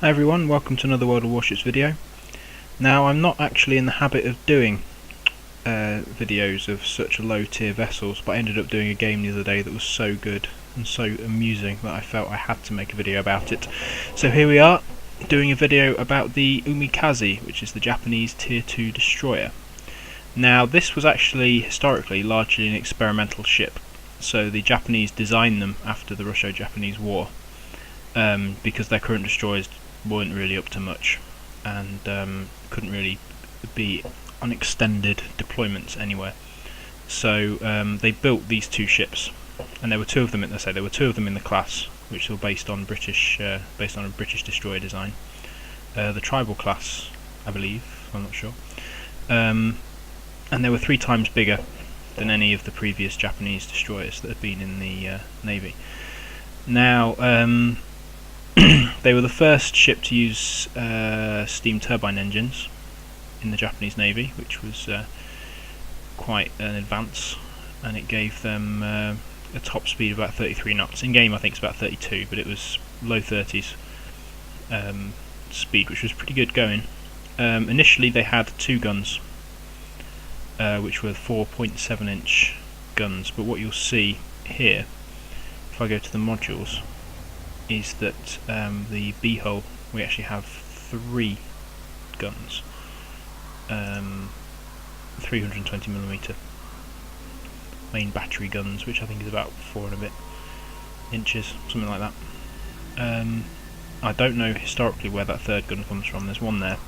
Hi everyone, welcome to another World of Warships video. Now, I'm not actually in the habit of doing videos of such low tier vessels, but I ended up doing a game the other day that was so good and so amusing that I felt I had to make a video about it. So here we are, doing a video about the Umikaze, which is the Japanese Tier 2 destroyer. Now, this was actually historically largely an experimental ship, so the Japanese designed them after the Russo-Japanese War, because their current destroyers weren't really up to much and couldn't really be on extended deployments anywhere. So they built these two ships, and there were two of them. There were two of them in the class, which were based on a British destroyer design. The Tribal class, I believe. I'm not sure. And they were 3 times bigger than any of the previous Japanese destroyers that had been in the Navy. Now, they were the first ship to use steam turbine engines in the Japanese Navy, which was quite an advance, and it gave them a top speed of about 33 knots. In game I think it's about 32, but it was low 30s speed, which was pretty good going. Initially they had 2 guns, which were 4.7 inch guns, but what you'll see here, if I go to the modules, is that the B hull, we actually have 3 guns, 320mm main battery guns, which I think is about 4 and a bit inches, something like that. I don't know historically where that 3rd gun comes from. There's one there,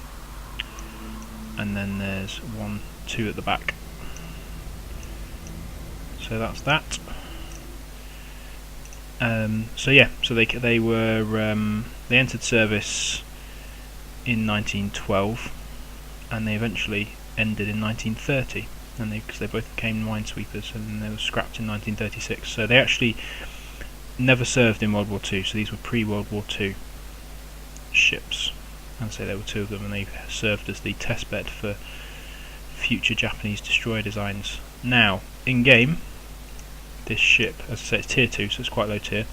and then there's 2 at the back. So that's that. So they entered service in 1912, and they eventually ended in 1930, and because they both became minesweepers, and they were scrapped in 1936. So they actually never served in World War II. So these were pre-World War II ships, and so there were 2 of them, and they served as the testbed for future Japanese destroyer designs. Now, in game, this ship, as I say, it's tier 2, so it's quite low tier.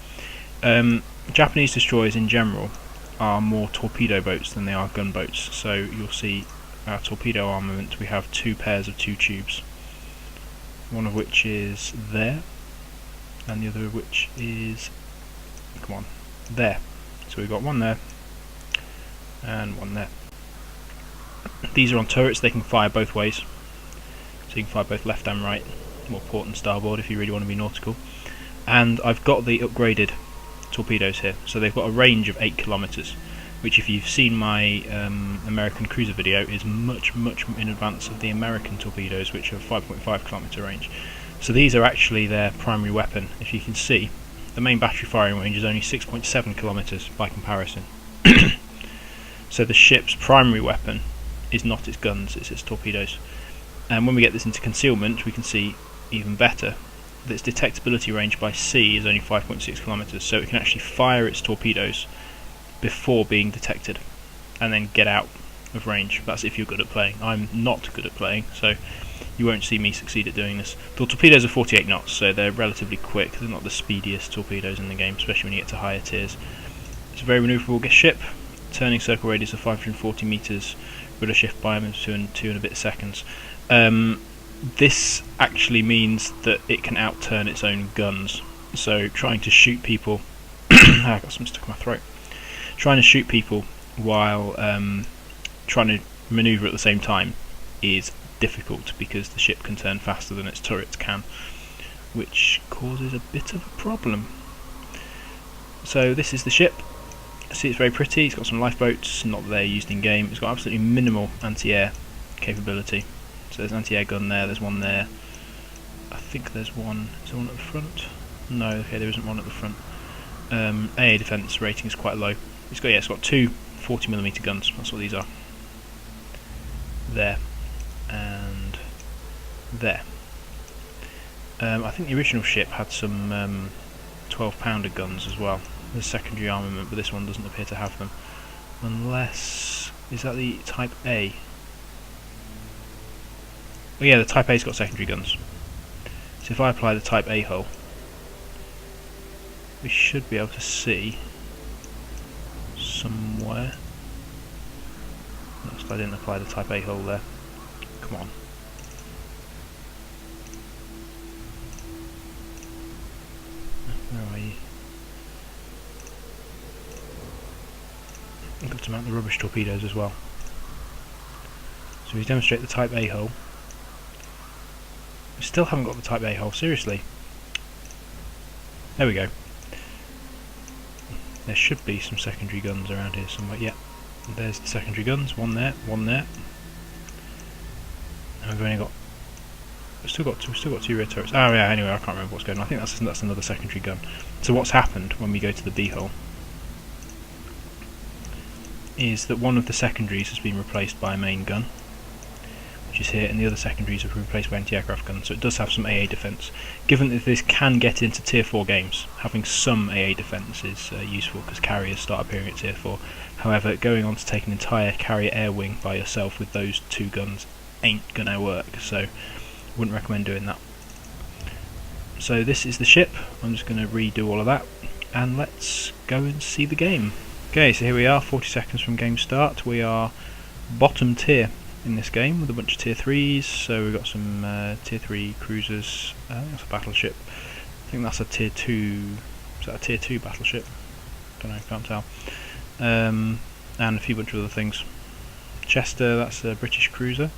Japanese destroyers in general are more torpedo boats than they are gunboats. So you'll see our torpedo armament, we have 2 pairs of 2 tubes, one of which is there, and the other of which is, come on, there. So we've got one there, and one there. These are on turrets, they can fire both ways, so you can fire both left and right, more port and starboard if you really want to be nautical. And I've got the upgraded torpedoes here, so they've got a range of 8 kilometers, which, if you've seen my American cruiser video, is much in advance of the American torpedoes, which are 5.5 kilometer range. So these are actually their primary weapon. If you can see, the main battery firing range is only 6.7 kilometers by comparison. So the ship's primary weapon is not its guns, it's its torpedoes. And when we get this into concealment, we can see even better that its detectability range by sea is only 5.6 kilometers, so it can actually fire its torpedoes before being detected and then get out of range. That's if you're good at playing. I'm not good at playing, so you won't see me succeed at doing this. The torpedoes are 48 knots, so they're relatively quick. They're not the speediest torpedoes in the game, especially when you get to higher tiers. It's a very manoeuvrable ship, turning circle radius of 540 meters, rudder shift by of 2 and a bit seconds. This actually means that it can outturn its own guns, so trying to shoot people I got something stuck in my throat. Trying to shoot people while trying to manoeuvre at the same time is difficult, because the ship can turn faster than its turrets can, which causes a bit of a problem. So this is the ship. See, it's very pretty. It's got some lifeboats, not that they're used in game. It's got absolutely minimal anti-air capability. So there's an anti-air gun there, there's one there. I think there's one, is there one at the front? No, okay, there isn't one at the front. AA defense rating is quite low. It's got 2 40mm guns, that's what these are. There. And there. I think the original ship had some 12-pounder guns as well. There's secondary armament, but this one doesn't appear to have them. Unless, is that the Type A? Oh yeah, the Type A's got secondary guns. So if I apply the Type A hull, we should be able to see somewhat somewhere. Notice I didn't apply the Type A hull there. Come on. Where are you? I've got to mount the rubbish torpedoes as well. So we demonstrate the Type A hull. We still haven't got the Type A hull, seriously. There we go. There should be some secondary guns around here somewhere. Yeah, there's the secondary guns. One there, one there. And we've only got. We've still got two rear turrets. Oh yeah. Anyway, I can't remember what's going on. I think that's another secondary gun. So what's happened when we go to the B hull is that one of the secondaries has been replaced by a main gun, which is here, and the other secondaries have been replaced by anti-aircraft guns, so it does have some AA defence. Given that this can get into Tier 4 games, having some AA defence is useful because carriers start appearing at Tier 4. However, going on to take an entire carrier air wing by yourself with those two guns ain't gonna work, so wouldn't recommend doing that. So this is the ship. I'm just going to redo all of that, and let's go and see the game. Okay, so here we are, 40 seconds from game start. We are bottom tier in this game with a bunch of tier 3s, so we've got some tier 3 cruisers. I think that's a battleship. I think that's a tier 2. Is that a tier 2 battleship? Don't know, can't tell. And a few bunch of other things. Chester, that's a British cruiser.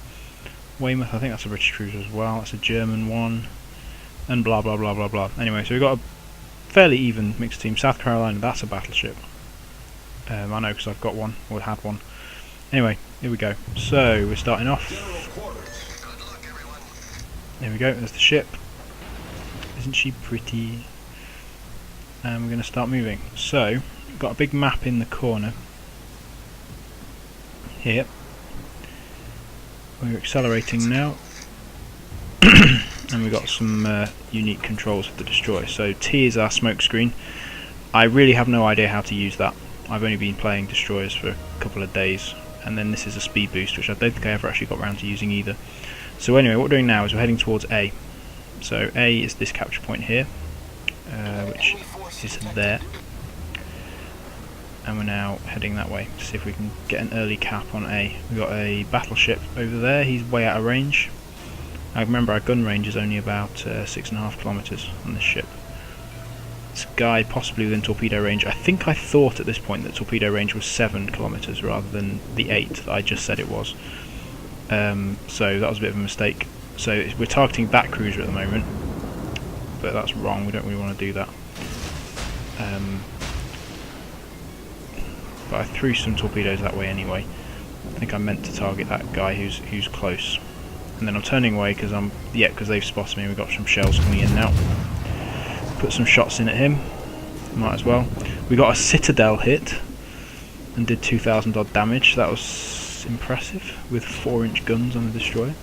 Weymouth, I think that's a British cruiser as well. That's a German one. And blah blah blah blah blah. Anyway, so we've got a fairly even mixed team. South Carolina, that's a battleship. I know because I've got one, or had one. Anyway, here we go. So, we're starting off. There we go, there's the ship. Isn't she pretty? And we're going to start moving. So, we've got a big map in the corner. Here. We're accelerating now. And we've got some unique controls for the destroyer. So, T is our smoke screen. I really have no idea how to use that. I've only been playing destroyers for a couple of days, and then this is a speed boost, which I don't think I ever actually got around to using either. So anyway, what we're doing now is we're heading towards A. So A is this capture point here, which is there, and we're now heading that way to see if we can get an early cap on A. We've got a battleship over there, he's way out of range. I remember our gun range is only about 6.5 kilometers on this ship. This guy possibly within torpedo range. I think I thought at this point that torpedo range was 7 kilometers rather than the 8 that I just said it was. So that was a bit of a mistake. So we're targeting that cruiser at the moment, but that's wrong. We don't really want to do that. But I threw some torpedoes that way anyway. I think I meant to target that guy who's close. And then I'm turning away because they've spotted me. We've got some shells coming in now. Put some shots in at him, might as well. We got a citadel hit and did 2,000 odd damage. That was impressive with 4-inch guns on the destroyer.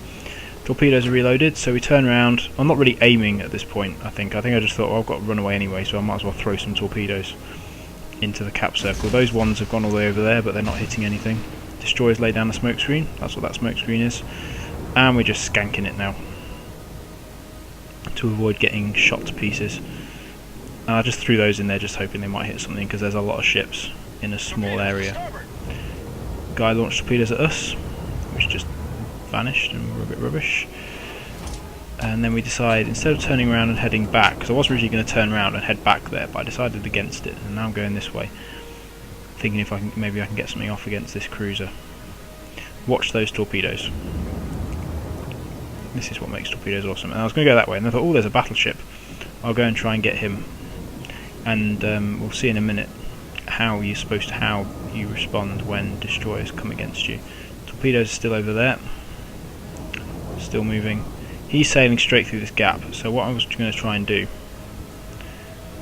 Torpedoes are reloaded, so we turn around. I'm not really aiming at this point. I think I just thought, I've got to run away anyway, so I might as well throw some torpedoes into the cap circle. Those ones have gone all the way over there, but they're not hitting anything. Destroyers lay down the smoke screen. That's what that smoke screen is, and we're just skanking it now to avoid getting shot to pieces. And I just threw those in there just hoping they might hit something because there's a lot of ships in a small area. Guy launched torpedoes at us, which just vanished and were a bit rubbish. And then we decided, instead of turning around and heading back, because I was originally going to turn around and head back there, but I decided against it, and now I'm going this way, thinking if maybe I can get something off against this cruiser. Watch those torpedoes. This is what makes torpedoes awesome. And I was going to go that way, and I thought, oh, there's a battleship. I'll go and try and get him. And we'll see in a minute how you respond when destroyers come against you. Torpedoes are still over there, still moving. He's sailing straight through this gap, so what I was going to try and do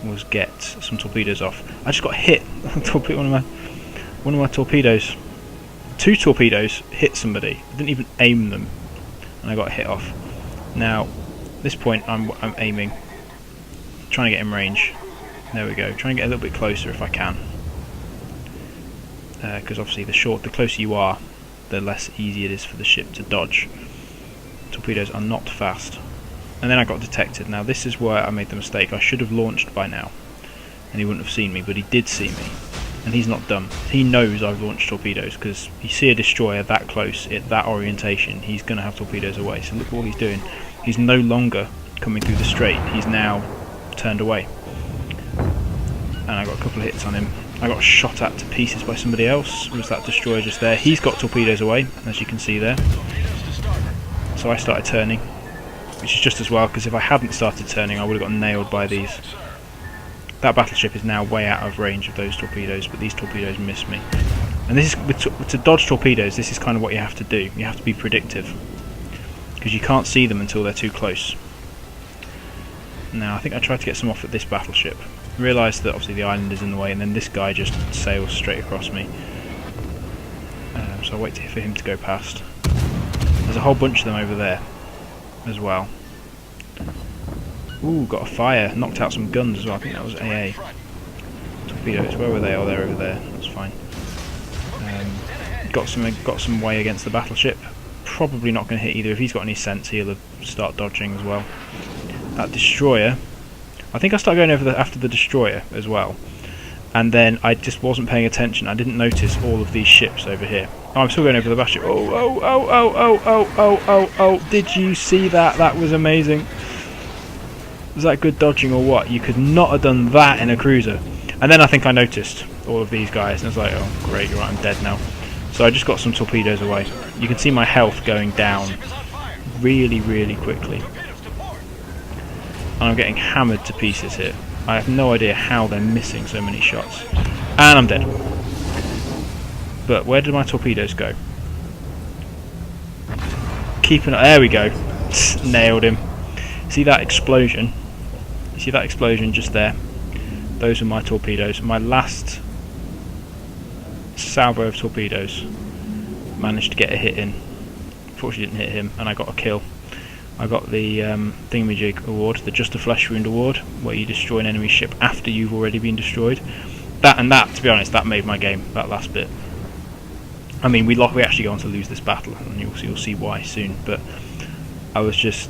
was get some torpedoes off. I just got hit. one of my torpedoes, 2 torpedoes hit somebody. I didn't even aim them, and I got hit off. Now, at this point I'm aiming, trying to get in range. There we go. Trying to get a little bit closer if I can, because obviously the closer you are, the less easy it is for the ship to dodge. Torpedoes are not fast. And then I got detected. Now this is where I made the mistake. I should have launched by now, and he wouldn't have seen me, but he did see me. and he's not dumb. He knows I've launched torpedoes, because you see a destroyer that close at that orientation, he's going to have torpedoes away. So look what he's doing. He's no longer coming through the strait, he's now turned away. And I got a couple of hits on him. I got shot at to pieces by somebody else. Was that destroyer just there? He's got torpedoes away, as you can see there. So I started turning, which is just as well, because if I hadn't started turning I would have got nailed by these. That battleship is now way out of range of those torpedoes, but these torpedoes miss me. And this is to dodge torpedoes, this is kind of what you have to do. You have to be predictive, because you can't see them until they're too close. Now I think I tried to get some off at this battleship. Realised that obviously the island is in the way, and then this guy just sails straight across me. So I'll wait for him to go past. There's a whole bunch of them over there as well. Ooh, got a fire. Knocked out some guns as well. I think that was AA. Torpedoes. Where were they? Oh, they're over there. That's fine. Got some way against the battleship. Probably not going to hit either. If he's got any sense, he'll start dodging as well. That destroyer. I think I started going over after the destroyer as well, and then I just wasn't paying attention. I didn't notice all of these ships over here. Oh, I'm still going over the battleship. Oh! Did you see that? That was amazing. Was that good dodging or what? You could not have done that in a cruiser. And then I think I noticed all of these guys, and I was like, oh great, you're right, I'm dead now. So I just got some torpedoes away. You can see my health going down really, really quickly. And I'm getting hammered to pieces here. I have no idea how they're missing so many shots. And I'm dead. But where did my torpedoes go? Keeping it. There we go. Nailed him. See that explosion? You see that explosion just there? Those are my torpedoes. My last salvo of torpedoes managed to get a hit in. Unfortunately didn't hit him, and I got a kill. I got the thingamajig award, the Just a Flesh Wound award, where you destroy an enemy ship after you've already been destroyed. That, to be honest, that made my game, that last bit. I mean, we actually go on to lose this battle, and you'll see why soon, but I was just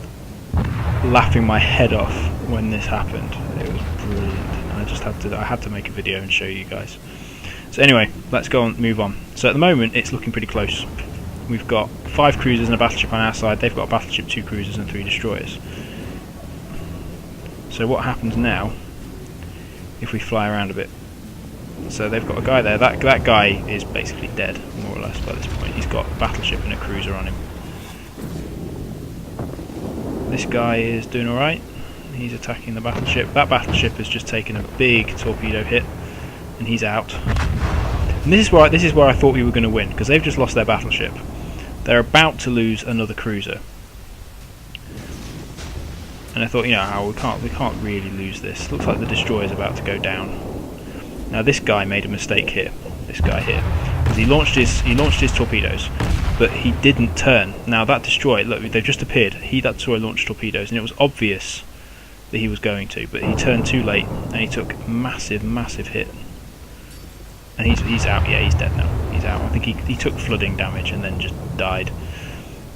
laughing my head off when this happened. It was brilliant, and I had to make a video and show you guys. So anyway, let's go on, move on. So at the moment, it's looking pretty close. We've got 5 cruisers and a battleship on our side. They've got a battleship, 2 cruisers and 3 destroyers. So what happens now if we fly around a bit? So they've got a guy there. That guy is basically dead, more or less, by this point. He's got a battleship and a cruiser on him. This guy is doing alright. He's attacking the battleship. That battleship has just taken a big torpedo hit, and he's out. And this is where I thought we were going to win, because they've just lost their battleship. They're about to lose another cruiser, and I thought, you know, we can't really lose this. Looks like the destroyer's about to go down. Now this guy made a mistake here. This guy here, because he launched his torpedoes, but he didn't turn. Now that destroyer, look, they've just appeared. That destroyer launched torpedoes, and it was obvious that he was going to, but he turned too late, and he took massive hit. And he's out. Yeah, he's dead now. He's out. I think he took flooding damage and then just died.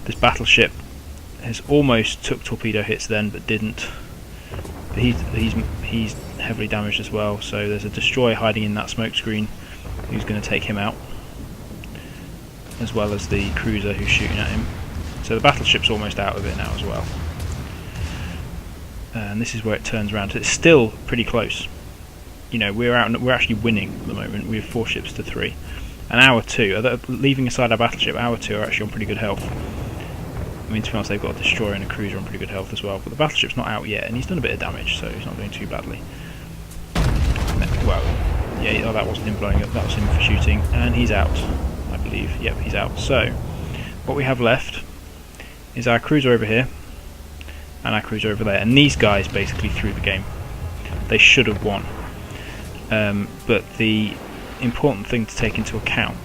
This battleship has almost took torpedo hits then, but didn't. But he's heavily damaged as well. So there's a destroyer hiding in that smoke screen who's going to take him out, as well as the cruiser who's shooting at him. So the battleship's almost out of it now as well. And this is where it turns around. It's still pretty close. You know, we're actually winning at the moment. We have 4 ships to 3, and our 2, leaving aside our battleship, our 2 are actually on pretty good health. I mean, to be honest, they've got a destroyer and a cruiser on pretty good health as well. But the battleship's not out yet, and he's done a bit of damage, so he's not doing too badly. Well, yeah, oh, that wasn't him blowing up. That was him for shooting, and he's out, I believe. Yep, he's out. So what we have left is our cruiser over here and our cruiser over there, and these guys basically threw the game. They should have won. But the important thing to take into account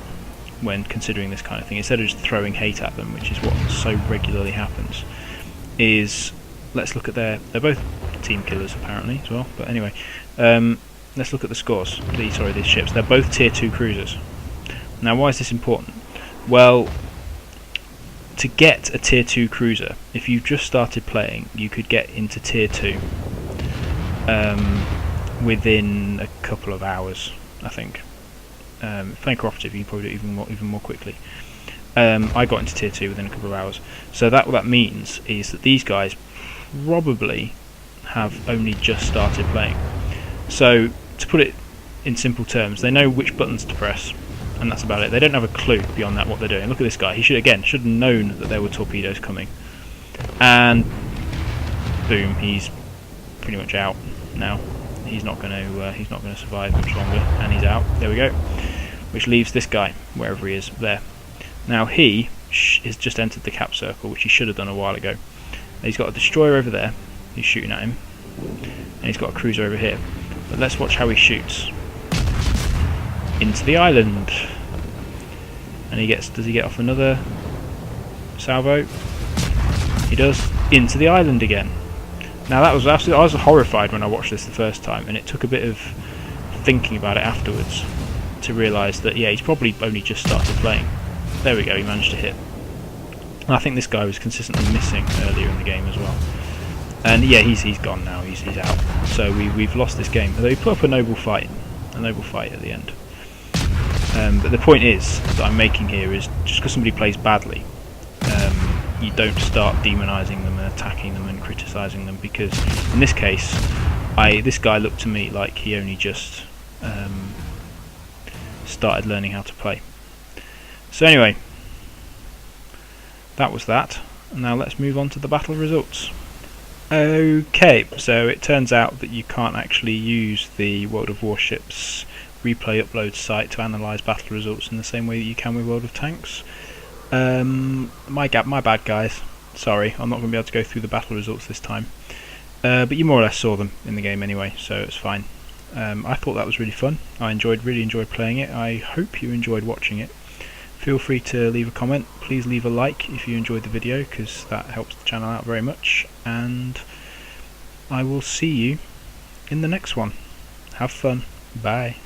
when considering this kind of thing, instead of just throwing hate at them, which is what so regularly happens, is let's look at they're both team killers apparently as well, but anyway, let's look at the scores. These ships, they're both tier 2 cruisers. Now why is this important? Well, to get a tier 2 cruiser, if you've just started playing, you could get into tier 2 within a couple of hours, I think. playing cooperative, you can probably do it even more quickly. I got into tier 2 within a couple of hours. So what that means is that these guys probably have only just started playing. So to put it in simple terms, they know which buttons to press, and that's about it. They don't have a clue beyond that what they're doing. Look at this guy. He should have known that there were torpedoes coming, and boom, he's pretty much out now. He's not going to survive much longer, and he's out. There we go. Which leaves this guy wherever he is there. Now he has just entered the cap circle, which he should have done a while ago. He's got a destroyer over there. He's shooting at him, and he's got a cruiser over here. But let's watch how he shoots into the island. And does he get off another salvo? He does. Into the island again. Now I was horrified when I watched this the first time, and it took a bit of thinking about it afterwards to realise that yeah, he's probably only just started playing. There we go, he managed to hit. And I think this guy was consistently missing earlier in the game as well. And yeah, he's gone now. He's out. So we've lost this game. Although he put up a noble fight at the end. But the point is that I'm making here is just because somebody plays badly, you don't start demonising them and attacking them and criticising them, because in this case, this guy looked to me like he only just started learning how to play. So anyway, that was that. And now let's move on to the battle results. Okay, so it turns out that you can't actually use the World of Warships replay upload site to analyse battle results in the same way that you can with World of Tanks. My bad, guys. Sorry, I'm not going to be able to go through the battle results this time. But you more or less saw them in the game anyway, so it's fine. I thought that was really fun. I really enjoyed playing it. I hope you enjoyed watching it. Feel free to leave a comment. Please leave a like if you enjoyed the video, because that helps the channel out very much. And I will see you in the next one. Have fun. Bye.